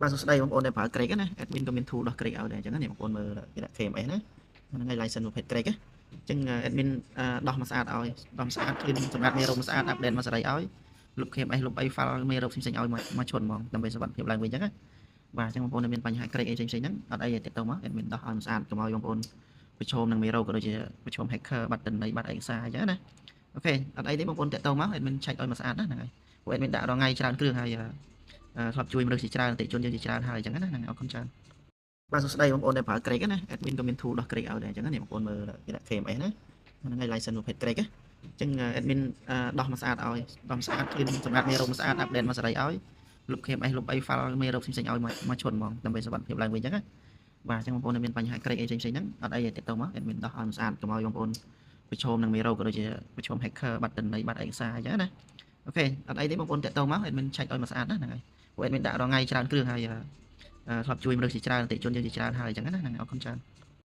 បាទសួស្តីបងប្អូនដែលប្រើ Greg ណា admin ក៏មាន tool ដោះ Greg ឲ្យដែរអញ្ចឹងណាបងប្អូនមើលគេដាក់ KMS ណាហ្នឹងហើយ license ប្រភេទ Greg ណាអញ្ចឹង admin ដោះមកស្អាតឲ្យដោះមកស្អាត clean សម្រាប់មេរោគមកស្អាត update មកសេរីឲ្យលុប KMS លុបអី file មេរោគផ្សេងៗឲ្យមកឈុនហ្មងដើម្បីសុវត្ថិភាពឡើងវិញអញ្ចឹងណាបាទអញ្ចឹងបងប្អូនដែលមានបញ្ហា Greg អីផ្សេងៗហ្នឹងអត់អីទេទាក់ទងមក admin ដោះឲ្យមកស្អាតកុំឲ្យបងប្អូនប្រឈមនឹងមេរោគក៏ដូចជាប្រឈម hacker បាត់ទិន្នន័យបាត់ឯកសារអញ្ចឹងណាអូខេអត់អីទេបងប្អូនតាក់ទងមក admin ឆែកឲ្យមកស្អាតណាហ្នឹងហើយពួក admin ដាក់រងថ្ងៃច្រើនគ្រឿងហើយធ្លាប់ជួយមនុស្សជាច្រើនអតិថិជនយើងជាច្រើនហើយអញ្ចឹងណាហ្នឹងអរគុណច្រើនបាទសួស្តីបងប្អូនដែលប្រើ Greg ណា admin ក៏មាន tool ដោះ Greg ឲ្យដែរអញ្ចឹងណាបងប្អូនមើលគេដាក់ KMS ណាហ្នឹងហើយ license ប្រភេទ Greg ណាអញ្ចឹង admin ដោះមកស្អាតឲ្យដោះមកស្អាត clean សម្រាប់មេរោគមកស្អាត update មកសេរីឲ្យលុប KMS លុបអី file មេរោគផ្សេងៗឲ្យមកឈុនហ្មងដើម្បីសុវត្ថិភាពឡើងវិញអញ្ចឹងណាបាទអញ្ចឹងបងប្អូនដែលមានបញ្ហា Greg អីផ្សេងៗហ្នឹងអត់អីទេទាក់ទងមក admin ដោះឲ្យមកស្អាតកុំឲ្យបងប្អូនប្រឈមនឹងមេរោគក៏ដូចជាប្រឈម hacker បាត់ទិន្នន័យបាត់ឯកសារអញ្ចឹងណាអូខេអត់អីទេបងប្អូនតាក់ទងមក admin ឆែកឲ្យមកស្អាតណាហ្នឹងហើយពួក admin ដាក់រងថ្ងៃច្រើនគ្រឿងហើយធ្លាប់ជួយមនុស្សជាច្រើនអតិថិជនយើងជាច្រើនហើយអញ្ចឹងណាហ្នឹងអរគុណច្រើន